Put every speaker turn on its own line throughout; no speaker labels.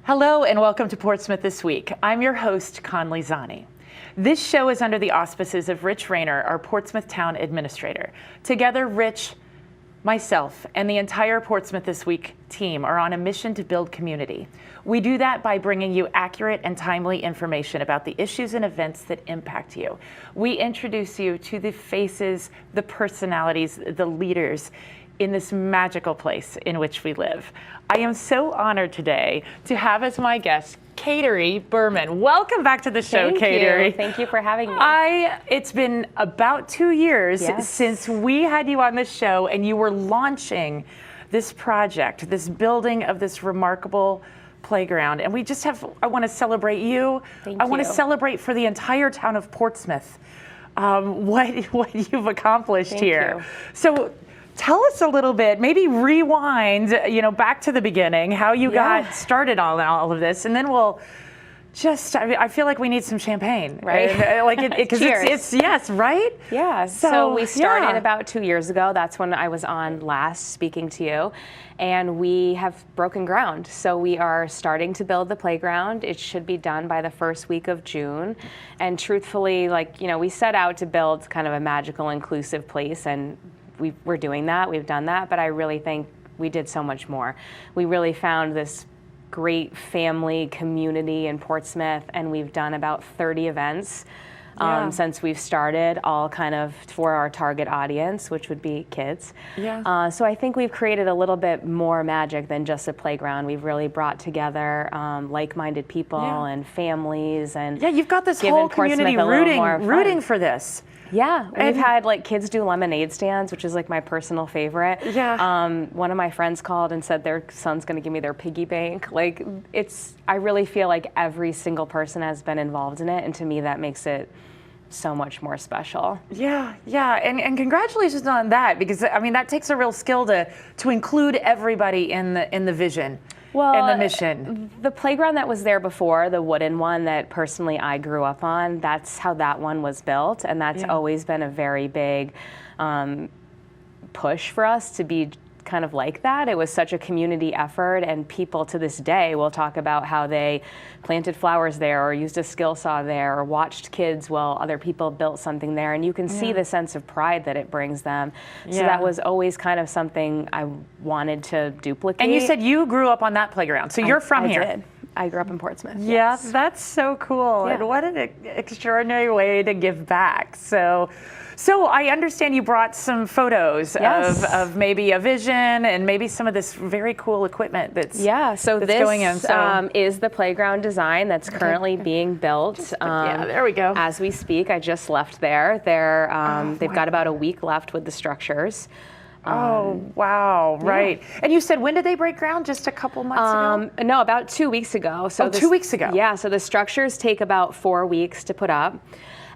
Hello and welcome to Portsmouth This Week. I'm your host, Conley Zani. This show is under the auspices of Rich Rayner, our Portsmouth Town Administrator. Together, Rich, myself, and the entire Portsmouth This Week team are on a mission to build community. We do that by bringing you accurate and timely information about the issues and events that impact you. We introduce you to the faces, the personalities, the leaders in this magical place in which we live. I am so honored today to have as my guest Kateri Buerman. Welcome back to the show, Kateri.
Thank you for having me.
It's been about 2 years since we had you on this show and you were launching this project, this building of this remarkable playground. And we just have, I want to celebrate you. I want to celebrate for the entire town of Portsmouth what you've accomplished here. So tell us a little bit, maybe rewind, back to the beginning, how you got started on all of this, and then we'll just, I feel like we need some champagne, right? Because it's yes, right?
Yeah, so we started about 2 years ago. That's when I was on last speaking to you. And we have broken ground. So we are starting to build the playground. It should be done by the first week of June. And truthfully, we set out to build kind of a magical, inclusive place, and we're doing that, we've done that, but I really think we did so much more. We really found this great family community in Portsmouth, and we've done about 30 events since we've started, all kind of for our target audience, which would be kids. So I think we've created a little bit more magic than just a playground. We've really brought together like-minded people and families, and
you've got this whole community rooting for this.
Yeah, we've had kids do lemonade stands, which is my personal favorite. One of my friends called and said their son's going to give me their piggy bank. I really feel like every single person has been involved in it, and to me that makes it so much more special. And congratulations on that, because that takes a real skill to include everybody in the vision. Well,
and the mission.
The playground that was there before, the wooden one that personally I grew up on, that's how that one was built, and that's always been a very big push for us to be kind of like that. It was such a community effort, and people to this day will talk about how they planted flowers there or used a skill saw there or watched kids while other people built something there, and you can see the sense of pride that it brings them. So that was always kind of something I wanted to duplicate.
And you said you grew up on that playground, so you're from here.
I did. I grew up in Portsmouth.
Yeah, that's so cool. And what an extraordinary way to give back. So I understand you brought some photos of maybe a vision and maybe some of this very cool equipment that's going in. So
is the playground design that's currently being built.
There we go.
As we speak, I just left there. They've got about a week left with the structures.
Right. And you said, when did they break ground? Just a couple months ago?
No, about 2 weeks ago. So
2 weeks ago.
Yeah, so the structures take about 4 weeks to put up.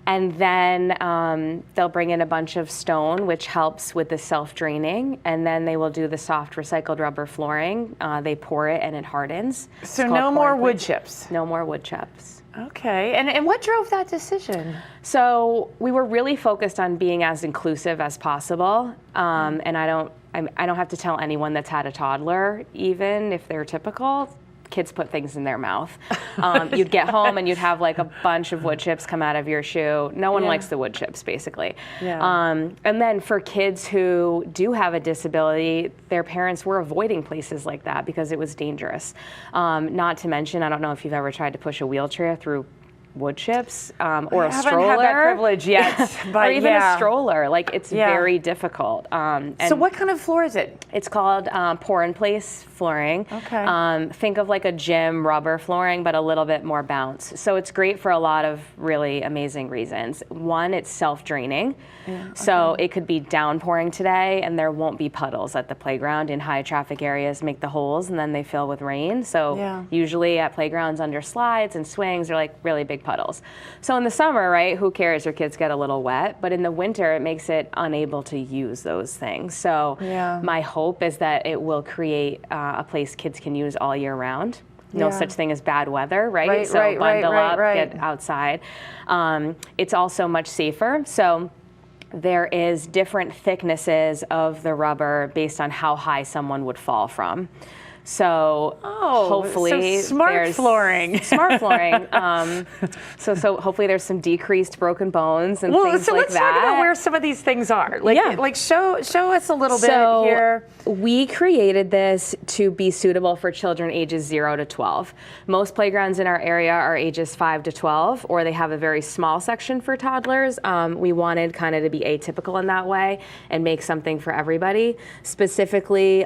And then they'll bring in a bunch of stone, which helps with the self-draining. And then they will do the soft recycled rubber flooring. They pour it and it hardens.
So no more wood chips?
No more wood chips.
Okay. And what drove that decision?
So we were really focused on being as inclusive as possible. And I don't have to tell anyone that's had a toddler, even if they're typical. Kids put things in their mouth. You'd get home and you'd have a bunch of wood chips come out of your shoe. No one likes the wood chips, basically. And then for kids who do have a disability, their parents were avoiding places like that because it was dangerous. Not to mention, I don't know if you've ever tried to push a wheelchair through wood chips or a stroller.
I haven't had that privilege yet. But
or even a stroller. It's very difficult.
So what kind of floor is it?
It's called pour-in-place flooring.
Okay.
Think of a gym rubber flooring, but a little bit more bounce. So it's great for a lot of really amazing reasons. One, it's self-draining. So it could be downpouring today, and there won't be puddles at the playground. In high traffic areas, make the holes, and then they fill with rain. So usually at playgrounds under slides and swings, they're really big puddles. So in the summer, right, who cares? Your kids get a little wet, but in the winter, it makes it unable to use those things. So my hope is that it will create a place kids can use all year round. No such thing as bad weather, right? So bundle up, get outside. It's also much safer. So there is different thicknesses of the rubber based on how high someone would fall from. So hopefully
smart flooring.
Smart flooring. So hopefully there's some decreased broken bones and things like that.
So let's talk about where some of these things are. Like show us a little bit here.
We created this to be suitable for children ages 0 to 12. Most playgrounds in our area are ages 5 to 12, or they have a very small section for toddlers. We wanted kind of to be atypical in that way and make something for everybody. Specifically,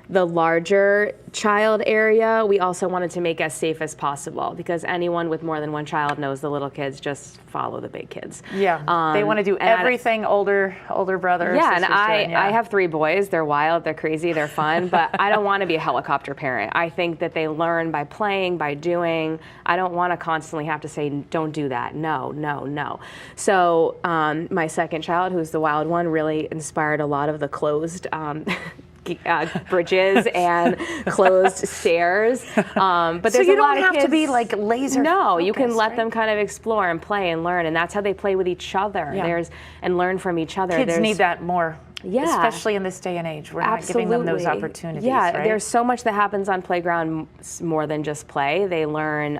the larger child area, we also wanted to make as safe as possible, because anyone with more than one child knows the little kids just follow the big kids.
Yeah, they want to do everything older brother.
Yeah, and I have 3 boys. They're wild, they're crazy, they're fun, but I don't want to be a helicopter parent. I think that they learn by playing, by doing. I don't want to constantly have to say, don't do that, no, no, no. So my second child, who's the wild one, really inspired a lot of the closed bridges and closed stairs. But there's
so you
a lot
don't
of
have
kids,
to be like laser.
No, you can let
right?
them kind of explore and play and learn, and that's how they play with each other.
Yeah.
And learn from each other.
Kids need that more.
Yeah.
Especially in this day and age. We're not giving them those opportunities.
Yeah,
right?
There's so much that happens on playground more than just play. They learn,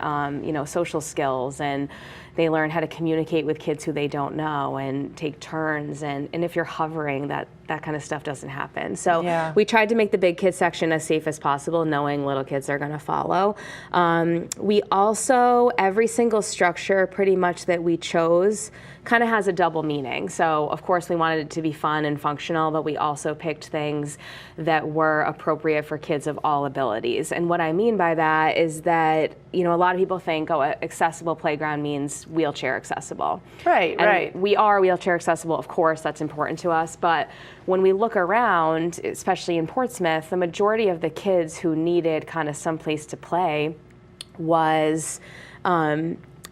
social skills, and they learn how to communicate with kids who they don't know and take turns. And if you're hovering, that kind of stuff doesn't happen. So we tried to make the big kids section as safe as possible, knowing little kids are going to follow. We also, every single structure pretty much that we chose kind of has a double meaning. So of course we wanted it to be fun and functional, but we also picked things that were appropriate for kids of all abilities. And what I mean by that is that, a lot of people think, accessible playground means wheelchair accessible.
Right,
and
right.
We are wheelchair accessible, of course, that's important to us, but when we look around, especially in Portsmouth, the majority of the kids who needed kind of some place to play was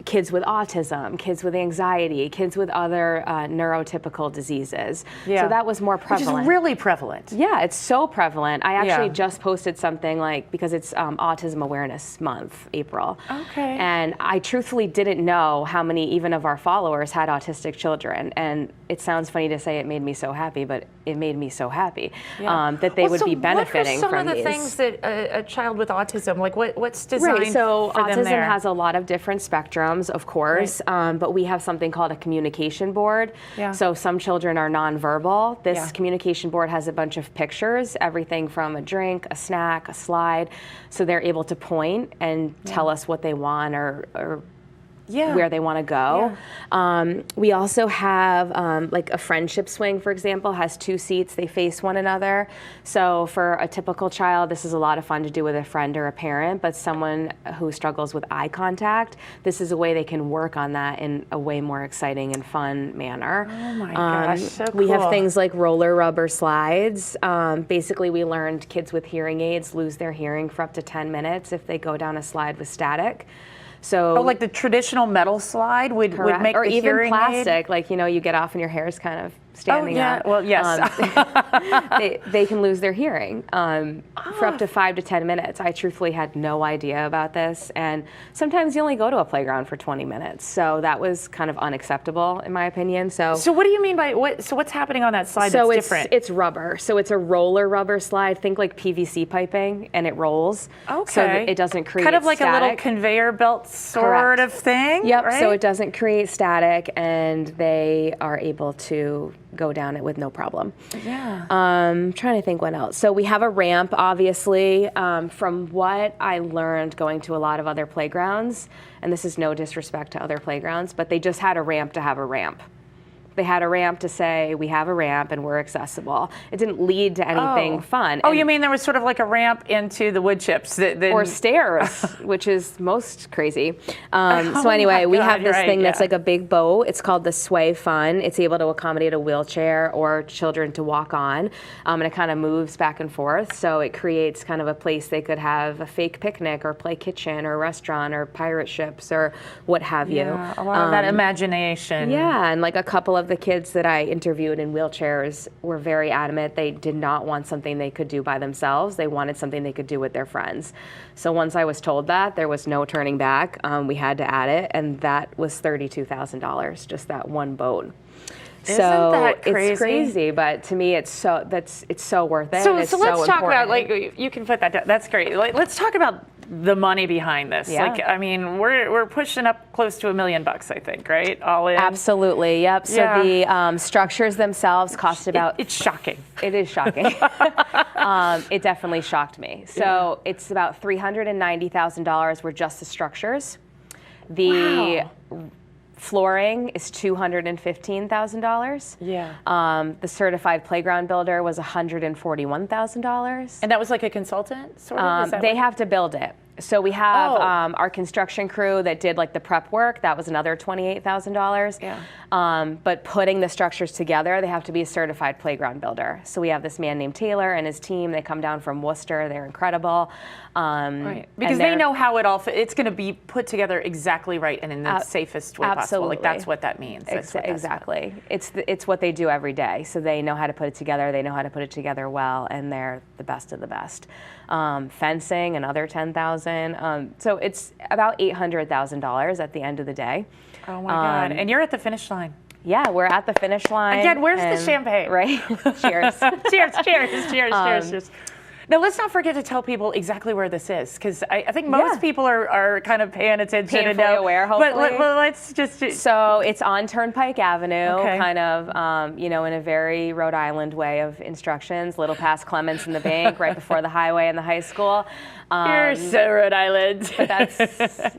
kids with autism, kids with anxiety, kids with other neurotypical diseases. Yeah. So that was more prevalent.
Which is really prevalent.
Yeah, it's so prevalent. I actually just posted something because it's Autism Awareness Month, April.
Okay.
And I truthfully didn't know how many even of our followers had autistic children. And it sounds funny to say it made me so happy, but it made me so happy that they would be benefiting from these.
What are some of the things that a child with autism, like what's designed
for them there? So autism has a lot of different spectrums, of course, but we have something called a communication board. Yeah. So some children are nonverbal. This communication board has a bunch of pictures, everything from a drink, a snack, a slide, so they're able to point and tell us what they want or where they want to go. Yeah. We also have like a friendship swing, for example, has 2 seats. They face one another. So for a typical child, this is a lot of fun to do with a friend or a parent, but someone who struggles with eye contact, this is a way they can work on that in a way more exciting and fun manner.
Oh my gosh, so cool.
We have things like roller rubber slides. Basically, we learned kids with hearing aids lose their hearing for up to 10 minutes if they go down a slide with static. So,
like the traditional metal slide would make
or
the
even
hearing
plastic,
aid?
like you get off and your hair is kind of standing up.
Well, yes.
They can lose their hearing for up to 5 to 10 minutes. I truthfully had no idea about this, and sometimes you only go to a playground for 20 minutes, so that was kind of unacceptable in my opinion. So
what do you mean by what? So what's happening on that slide that's different?
It's rubber, so it's a roller rubber slide. Think like PVC piping, and it rolls.
Okay.
So that it doesn't create
kind of like
static.
A little conveyor belt sort of thing.
Yep.
Right?
So it doesn't create static, and they are able to go down it with no problem.
Yeah.
Trying to think what else. So we have a ramp, obviously. From what I learned going to a lot of other playgrounds, and this is no disrespect to other playgrounds, but they just had a ramp to have a ramp. They had a ramp to say, we have a ramp and we're accessible. It didn't lead to anything fun.
Oh, you mean there was sort of like a ramp into the wood chips?
Or stairs, which is most crazy. So anyway, we have this thing that's like a big boat. It's called the Sway Fun. It's able to accommodate a wheelchair or children to walk on. And it kind of moves back and forth. So it creates kind of a place they could have a fake picnic or play kitchen or restaurant or pirate ships or what have you.
Yeah, a lot of that imagination.
Yeah, and like a couple of the kids that I interviewed in wheelchairs were very adamant they did not want something they could do by themselves. They wanted something they could do with their friends. So once I was told that, there was no turning back. We had to add it, and that was $32,000, just that one boat.
Isn't that crazy?
It's crazy, but to me, it's so worth it.
So,
and it's
let's talk about,
important.
you can put that down. That's great. Let's talk about the money behind this.
Yeah.
I mean, we're pushing up close to $1 million, I think, right? All in.
Absolutely. Yep. So the structures themselves cost about.
It's shocking.
It is shocking. It definitely shocked me. So it's about $390,000 were just the structures. The flooring is $215,000.
Yeah.
The certified playground builder was $141,000.
And that was like a consultant, sort of?
They have to build it. So we have our construction crew that did like the prep work. That was another $28,000.
Yeah.
But putting the structures together, they have to be a certified playground builder. So we have this man named Taylor and his team. They come down from Worcester. They're incredible.
Right. Because they know how it all it's going to be put together exactly right and in the safest way possible. Like that's what that means.
Exactly. It's what they do every day. So they know how to put it together. They know how to put it together well, and they're the best of the best. Fencing, another $10,000. So it's about $800,000 at the end of the day.
Oh my God! And you're at the finish line.
Yeah, we're at the finish line.
Again, where's the champagne?
Right. Cheers.
Cheers! Cheers! Cheers! Now, let's not forget to tell people exactly where this is, because I think most people are kind of paying attention and know.
Aware, hopefully.
But let's just.
So it's on Turnpike Avenue,
Okay.
kind of, in a very Rhode Island way of instructions, little past Clements and the bank, right before the highway and the high school.
You're so Rhode Island.
But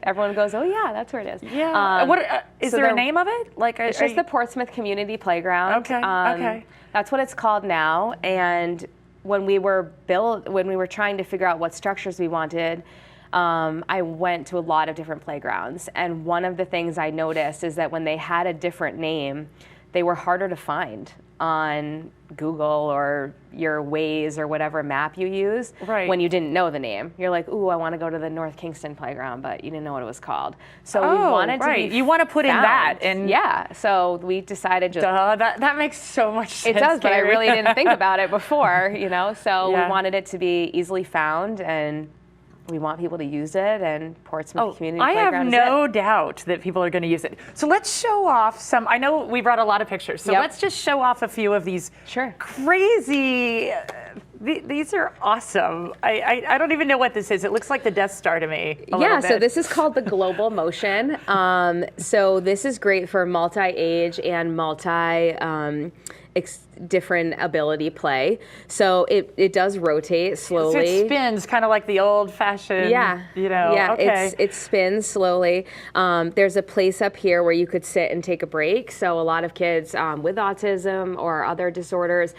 everyone goes, oh yeah, that's where it is.
Yeah. Is there a name of it? Like
it's just the Portsmouth Community Playground.
Okay. Okay.
That's what it's called now, and when we were trying to figure out what structures we wanted, I went to a lot of different playgrounds. And one of the things I noticed is that when they had a different name, they were harder to find on Google or your Waze or whatever map you use when you didn't know the name. You're like, ooh, I want to go to the North Kingston playground, but you didn't know what it was called. So we wanted to be
you want to put in that. And
so we decided just...
that makes so much sense.
It does, but I
Kateri.
really didn't think about it before, so we wanted it to be easily found, and we want people to use it, and Portsmouth Community Playground
I have no doubt that people are going to use it. So let's show off some. I know we brought a lot of pictures, so let's just show off a few of these crazy. These are awesome. I don't even know what this is. It looks like the Death Star to me.
So this is called the Global Motion. So this is great for multi-age and different ability play. So it does rotate slowly.
So it spins kind of like the old-fashioned.
It spins slowly. There's a place up here where you could sit and take a break. So a lot of kids with autism or other disorders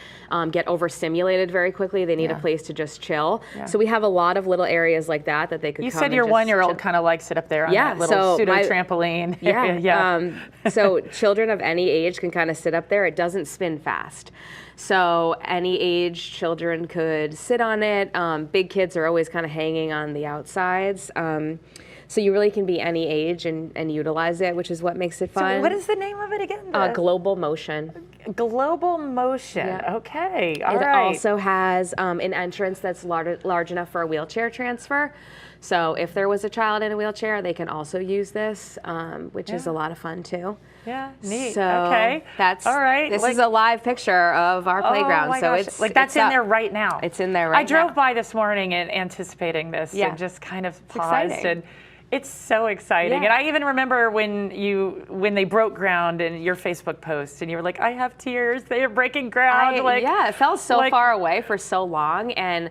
get overstimulated very quickly. They need a place to just chill. So we have a lot of little areas like that they could.
You
come
said your
and just
1-year-old kind of likes it up there on that little pseudo trampoline.
So children of any age can kind of sit up there. It doesn't spin fast. So any age children could sit on it. Big kids are always kind of hanging on the outsides. So you really can be any age and utilize it, which is what makes it fun.
So what is the name of it again?
Global Motion.
Global Motion. Yeah. Okay. All
right. It
right.
also has an entrance that's large enough for a wheelchair transfer. So if there was a child in a wheelchair, they can also use this, which is a lot of fun too.
Yeah, neat.
So
okay,
that's
all right.
This is a live picture of our playground,
my
so
gosh.
it's
that's in there right now.
It's in there right now.
I drove by this morning and anticipating this, and just kind of paused, and it's so exciting. And I even remember when they broke ground in your Facebook post, and you were like, "I have tears. They are breaking ground."
It felt so far away for so long, and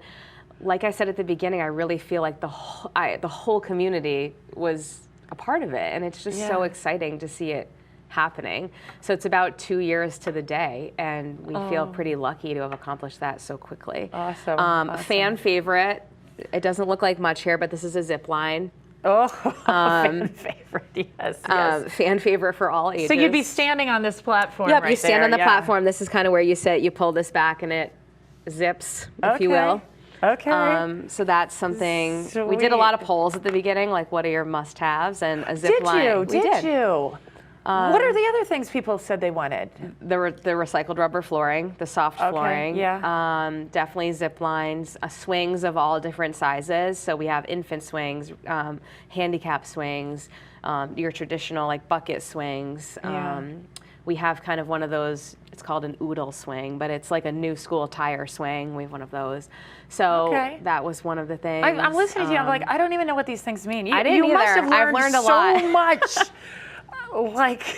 like I said at the beginning, I really feel like the whole community was a part of it, and it's just so exciting to see it happening. So it's about 2 years to the day, and we feel pretty lucky to have accomplished that so quickly.
Awesome.
Fan favorite. It doesn't look like much here, but this is a zip line.
Fan favorite, yes.
Fan favorite for all ages.
So you'd be standing on this platform.
Yep,
right
you stand
there,
on the platform. This is kind of where you sit. You pull this back, and it zips, if you will.
Okay.
So that's something.
Sweet.
We did a lot of polls at the beginning, like what are your must-haves, and a zip line.
Did you? What are the other things people said they wanted?
The recycled rubber flooring, the soft flooring. Definitely zip lines, swings of all different sizes. So we have infant swings, handicap swings, your traditional like bucket swings. we have kind of one of those, it's called an oodle swing, but it's like a new school tire swing. We have one of those. So that was one of the things.
I'm listening to you. I'm like, I don't even know what these things mean.
I didn't either.
Must have learned
I've learned a
so
lot.
much. Like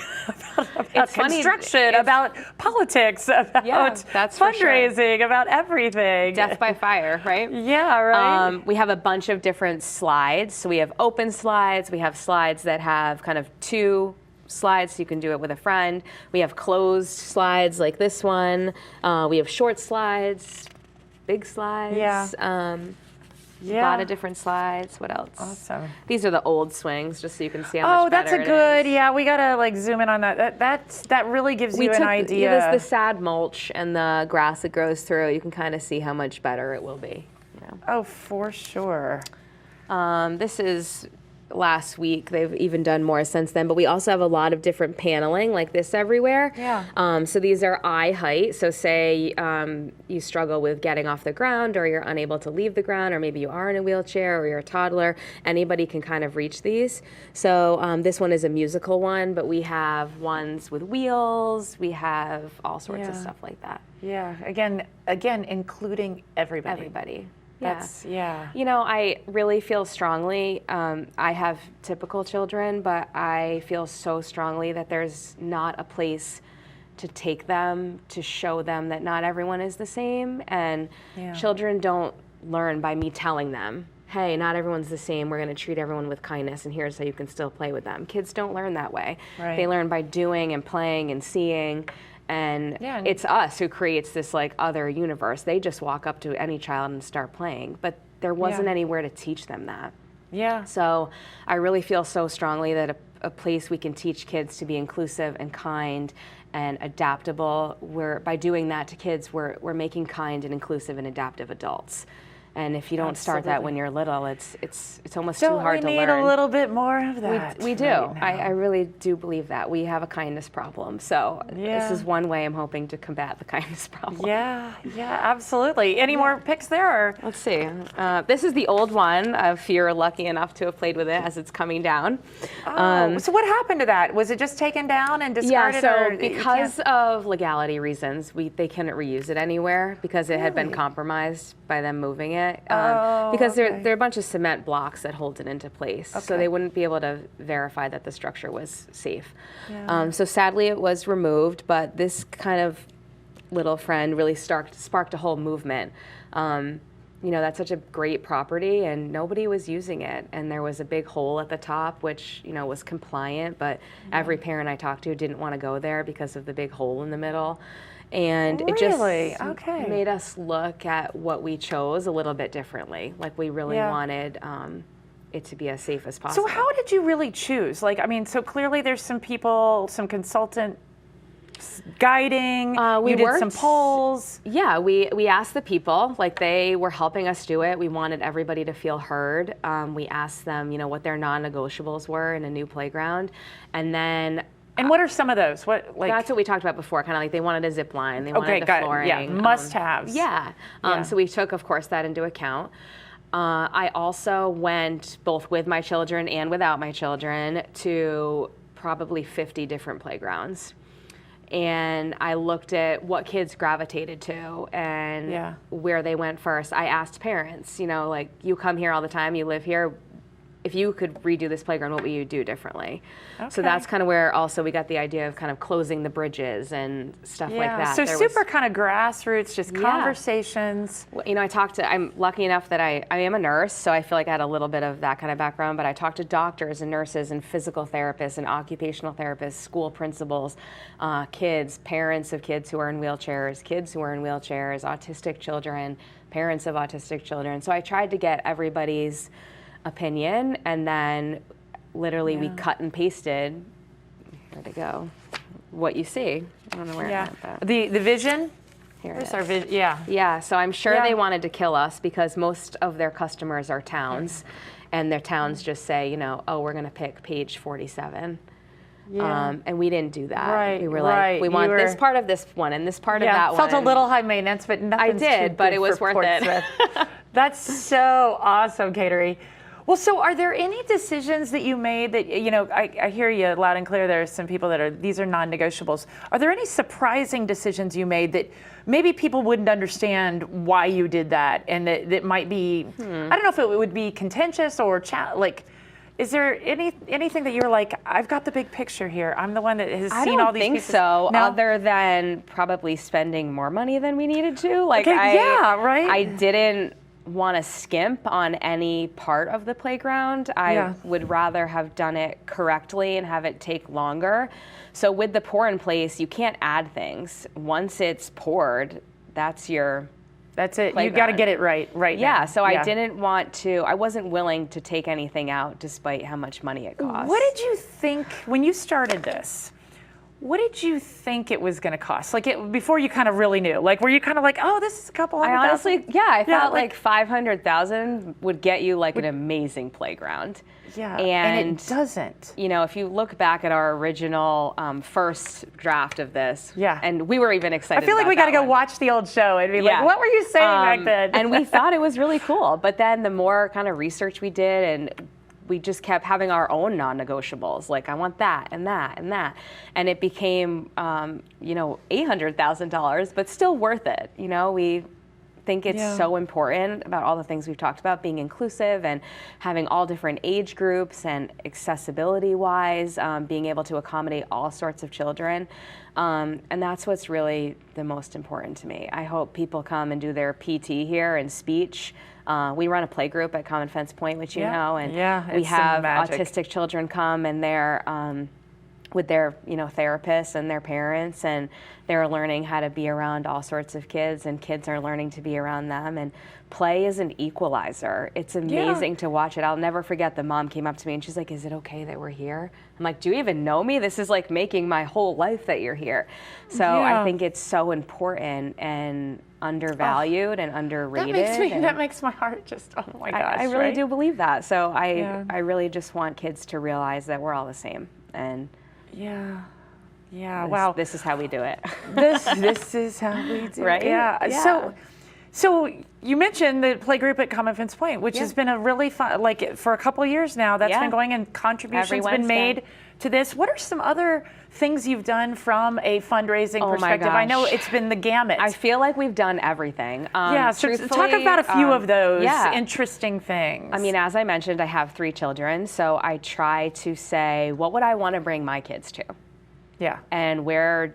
about construction, about politics, about fundraising, about everything.
Death by fire, right?
Yeah, right.
We have a bunch of different slides. So we have open slides. We have slides that have kind of 2 slides, so you can do it with a friend. We have closed slides like this one. We have short slides, big slides. A lot of different slides. What else?
Awesome.
These are the old swings, just so you can see how much better
that's a good. Yeah, we gotta like zoom in on that. That really gives you an idea.
This the sad mulch and the grass that grows through. You can kind of see how much better it will be.
Oh, for sure.
This is last week. They've even done more since then, but we also have a lot of different paneling like this everywhere. So these are eye height. So say you struggle with getting off the ground, or you're unable to leave the ground, or maybe you are in a wheelchair, or you're a toddler. Anybody can kind of reach these. So this one is a musical one, but we have ones with wheels. We have all sorts of stuff like that.
Yeah. Again, including everybody.
Everybody.
You
know, I really feel strongly, I have typical children, but I feel so strongly that there's not a place to take them, to show them that not everyone is the same. And children don't learn by me telling them, hey, not everyone's the same, we're going to treat everyone with kindness, and here's how you can still play with them. Kids don't learn that way. They learn by doing and playing and seeing. And it's us who creates this like other universe. They just walk up to any child and start playing, but there wasn't anywhere to teach them that. So I really feel so strongly that a place we can teach kids to be inclusive and kind and adaptable. By doing that to kids, we're making kind and inclusive and adaptive adults. And if you don't start that when you're little, it's almost too hard to learn.
We need a little bit more of that.
We do. I really do believe that. We have a kindness problem. So this is one way I'm hoping to combat the kindness problem.
Yeah, absolutely. Any more picks there? Or?
Let's see. This is the old one, if you're lucky enough to have played with it as it's coming down.
So what happened to that? Was it just taken down and discarded?
So because of legality reasons, they couldn't reuse it anywhere because it had been compromised by them moving it. Because there are a bunch of cement blocks that hold it into place, so they wouldn't be able to verify that the structure was safe. So sadly it was removed, but this kind of little friend really sparked a whole movement. You know, that's such a great property and nobody was using it, and there was a big hole at the top which, you know, was compliant, but every parent I talked to didn't want to go there because of the big hole in the middle. And it just made us look at what we chose a little bit differently. Like we really wanted it to be as safe as possible.
So how did you really choose? Like, I mean, so clearly there's some people, some consultant guiding, you did some polls.
Yeah, we asked the people, like they were helping us do it. We wanted everybody to feel heard. We asked them, you know, what their non-negotiables were in a new playground. And then
and what are some of those? What
that's what we talked about before. Kind of like they wanted a zip line, they wanted the flooring.
Yeah, must-haves.
So we took, of course, that into account. I also went both with my children and without my children to probably 50 different playgrounds. And I looked at what kids gravitated to and where they went first. I asked parents, you know, like, you come here all the time, you live here. If you could redo this playground, what would you do differently? So that's kind of where also we got the idea of kind of closing the bridges and stuff like that.
So super kind of grassroots, just conversations.
Well, you know, I'm lucky enough that I am a nurse, so I feel like I had a little bit of that kind of background, but I talked to doctors and nurses and physical therapists and occupational therapists, school principals, kids, parents of kids who are in wheelchairs, kids who are in wheelchairs, autistic children, parents of autistic children. So I tried to get everybody's opinion, and then literally we cut and pasted, where'd it go, what you see. I don't know where it went, but
the vision.
Here's
our vision.
So I'm sure they wanted to kill us because most of their customers are towns, and their towns just say, you know, oh, we're going to pick page 47. And we didn't do that. We were like, we want this part of this one and this part of that one.
Felt a little high maintenance, but nothing.
I did, but it was worth it.
That's so awesome, Kateri. Well, so are there any decisions that you made that, I hear you loud and clear, there are some people these are non-negotiables. Are there any surprising decisions you made that maybe people wouldn't understand why you did that, and that might be, I don't know if it would be contentious or is there anything that you're like, I've got the big picture here, I'm the one that has seen all these pieces?
I don't think so,
No?
other than probably spending more money than we needed to.
Right?
I didn't want to skimp on any part of the playground. I would rather have done it correctly and have it take longer. So with the pour in place, you can't add things. Once it's poured, that's it. Playground.
You got to get it right now.
Yeah, so I wasn't willing to take anything out despite how much money it cost.
What did you think when you started this? What did you think it was going to cost? Before you kind of really knew? Were you kind of like, oh, this is a couple $100,000?
I thought like $500,000 would get you an amazing playground.
Yeah, and it doesn't.
If you look back at our original first draft of this, and we were even excited.
I feel like we got to go watch the old show and be like, what were you saying back then?
And we thought it was really cool. But then the more kind of research we did, and we just kept having our own non-negotiables. I want that and that and that. And it became, $800,000, but still worth it. We think it's so important about all the things we've talked about, being inclusive and having all different age groups and accessibility-wise, being able to accommodate all sorts of children. And that's what's really the most important to me. I hope people come and do their PT here and speech. We run a play group at Common Fence Point, which you know, and we have autistic children come, and they're with their therapists and their parents, and they're learning how to be around all sorts of kids, and kids are learning to be around them. And play is an equalizer. It's amazing to watch it. I'll never forget, the mom came up to me and she's like, is it okay that we're here? I'm like, do you even know me? This is making my whole life that you're here. So I think it's so important and undervalued and underrated.
That makes my heart just, oh my gosh.
I really do believe that. So I really just want kids to realize that we're all the same. And wow. This is how we do it.
This is how we do
right?
it. Yeah. So you mentioned the play group at Common Fence Point, which has been a really fun, for a couple of years now, that's been going, and contributions been made to this. What are some other things you've done from a fundraising perspective? I know it's been the gamut.
I feel like we've done everything.
So talk about a few of those interesting things.
I mean, as I mentioned, I have 3 children, so I try to say, what would I want to bring my kids to?
Yeah.
And where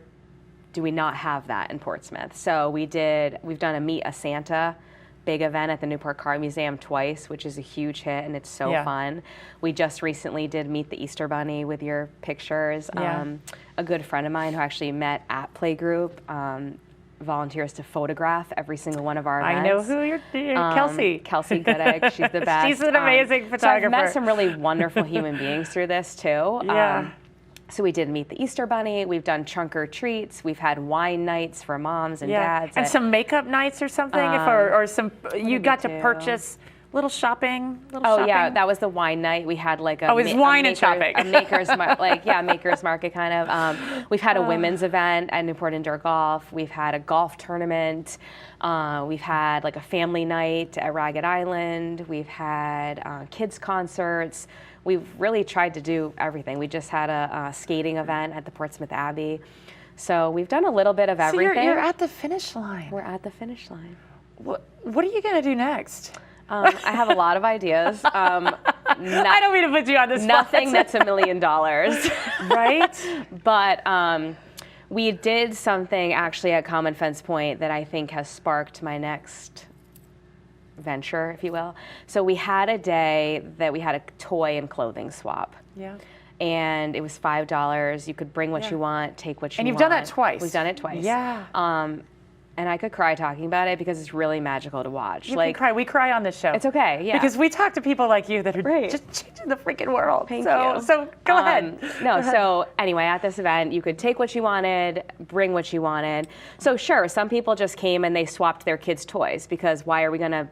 do we not have that in Portsmouth? So we've done a Meet a Santa big event at the Newport Car Museum twice, which is a huge hit, and it's so fun. We just recently did Meet the Easter Bunny with your pictures. A good friend of mine who actually met at Playgroup volunteers to photograph every single one of our events.
I know who you're Kelsey.
Kelsey Goodegg, she's the best.
She's an amazing photographer.
So I've met some really wonderful human beings through this too. So we did Meet the Easter Bunny. We've done trunk or treats. We've had wine nights for moms and dads.
And some makeup nights or something, or some. You got to purchase little shopping.
Yeah, that was the wine night. We had like a.
Oh, it was wine and shopping.
A maker's maker's market kind of. We've had a women's event at Newport Indoor Golf. We've had a golf tournament. We've had like a family night at Ragged Island. We've had kids concerts. We've really tried to do everything. We just had a skating event at the Portsmouth Abbey. So we've done a little bit of everything.
So you're at the finish line.
We're at the finish line.
What are you going to do next?
I have a lot of ideas.
I don't mean to put you on the spot.
Nothing that's $1 million.
Right?
But we did something actually at Common Fence Point that I think has sparked my next venture, if you will. So we had a day that we had a toy and clothing swap.
Yeah.
And it was $5. You could bring what you want, take what you want.
And you've done that twice.
We've done it twice.
Yeah.
And I could cry talking about it because it's really magical to watch.
You can cry. We cry on this show.
It's okay, yeah.
Because we talk to people like you that are just changing the freaking world.
Thank you.
So go ahead.
So anyway, at this event, you could take what you wanted, bring what you wanted. So sure, some people just came and they swapped their kids' toys because why are we going to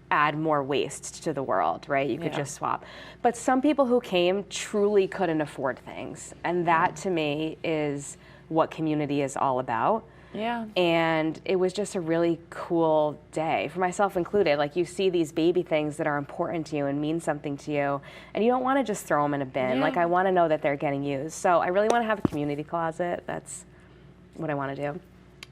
add more waste to the world, right? You could just swap. But some people who came truly couldn't afford things. And that to me is what community is all about.
Yeah.
And it was just a really cool day, for myself included. Like, you see these baby things that are important to you and mean something to you, and you don't want to just throw them in a bin.
Yeah.
Like, I want to know that they're getting used. So I really want to have a community closet. That's what I want to do.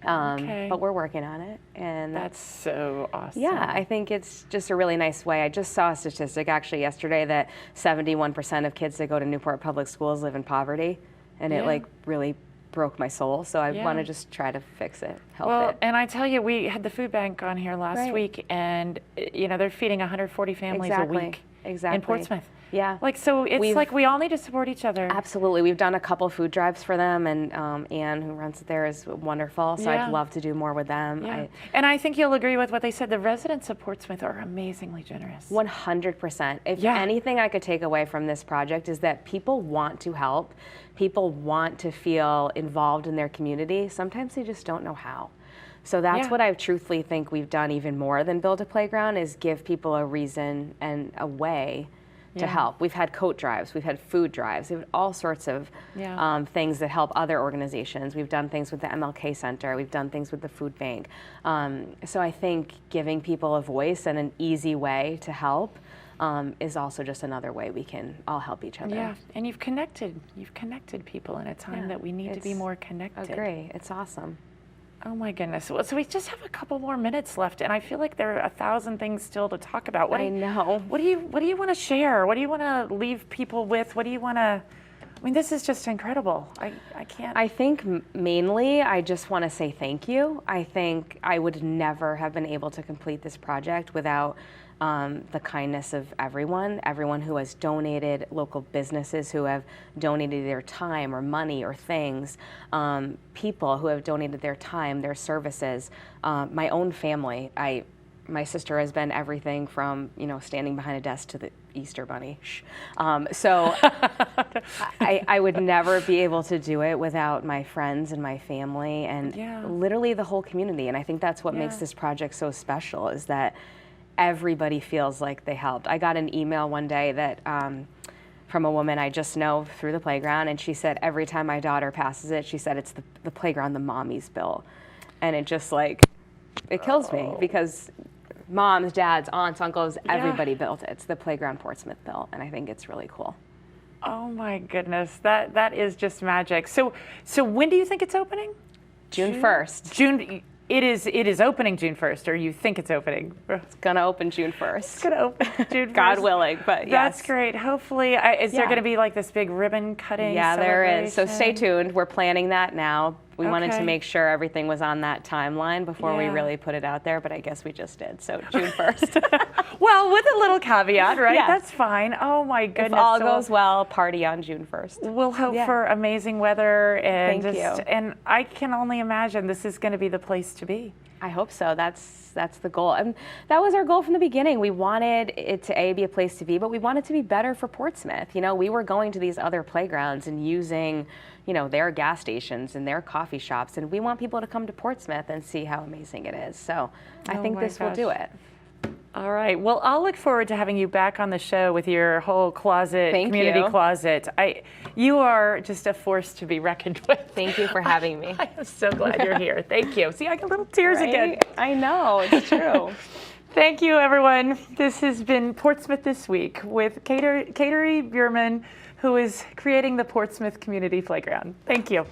Okay.
But we're working on it. And
That's so awesome.
yeah, I think it's just a really nice way. I just saw a statistic actually yesterday that 71% of kids that go to Newport Public Schools live in poverty, and it like really broke my soul. So I want to just try to fix it, help it.
And I tell you, we had the food bank on here last week, and you know, they're feeding 140 families a week in Portsmouth.
Yeah.
Like, so it's like we all need to support each other.
Absolutely. We've done a couple food drives for them, and Anne, who runs it there, is wonderful. So I'd love to do more with them.
Yeah. And I think you'll agree with what they said. The residents of Portsmouth are amazingly generous.
100%. If anything I could take away from this project is that people want to help. People want to feel involved in their community. Sometimes they just don't know how. So that's what I truthfully think we've done even more than build a playground, is give people a reason and a way to help. We've had coat drives, we've had food drives, we've had all sorts of things that help other organizations. We've done things with the MLK Center, we've done things with the food bank. So I think giving people a voice and an easy way to help is also just another way we can all help each other.
Yeah, and you've connected people in a time that we need to be more connected.
Agree, it's awesome.
Oh my goodness. So we just have a couple more minutes left, and I feel like there are 1,000 things still to talk about.
I know.
What do you want to share? What do you want to leave people with? What do you want to, I mean, this is just incredible. I can't.
I think mainly I just want to say thank you. I think I would never have been able to complete this project without the kindness of everyone who has donated, local businesses who have donated their time or money or things, people who have donated their time, their services, my own family. My sister has been everything from, you know, standing behind a desk to the Easter Bunny. So I would never be able to do it without my friends and my family and literally the whole community. And I think that's what makes this project so special, is that everybody feels like they helped. I got an email one day that from a woman I just know through the playground, and she said every time my daughter passes it, she said it's the playground the mommies built. And it just it kills me, because moms, dads, aunts, uncles, everybody built it. It's the playground Portsmouth built, and I think it's really cool.
Oh my goodness, that is just magic. So when do you think it's opening?
June 1st.
June. It is opening June 1st, or you think it's opening?
It's going to open June 1st.
It's going to open June 1st.
God willing, but yes.
That's great. Hopefully, is there going to be like this big ribbon cutting
there is. So stay tuned. We're planning that now. We wanted to make sure everything was on that timeline before we really put it out there, but I guess we just did. So June 1st.
Well, with a little caveat, right?
Yes.
That's fine. Oh my goodness.
If all goes well, party on June 1st.
We'll hope for amazing weather, and
Thank you.
And I can only imagine this is going to be the place to be.
I hope so. That's the goal. And that was our goal from the beginning. We wanted it to be a place to be, but we wanted it to be better for Portsmouth. You know, we were going to these other playgrounds and using, you know, their gas stations and their coffee shops, and we want people to come to Portsmouth and see how amazing it is. So I think this will do it.
All right. Well, I'll look forward to having you back on the show with your whole closet, community closet. You are just a force to be reckoned with.
Thank you for having me.
I am so glad you're here. Thank you. See, I got little tears again.
I know, it's true.
Thank you, everyone. This has been Portsmouth This Week with Kateri Buerman, who is creating the Portsmouth Community Playground. Thank you.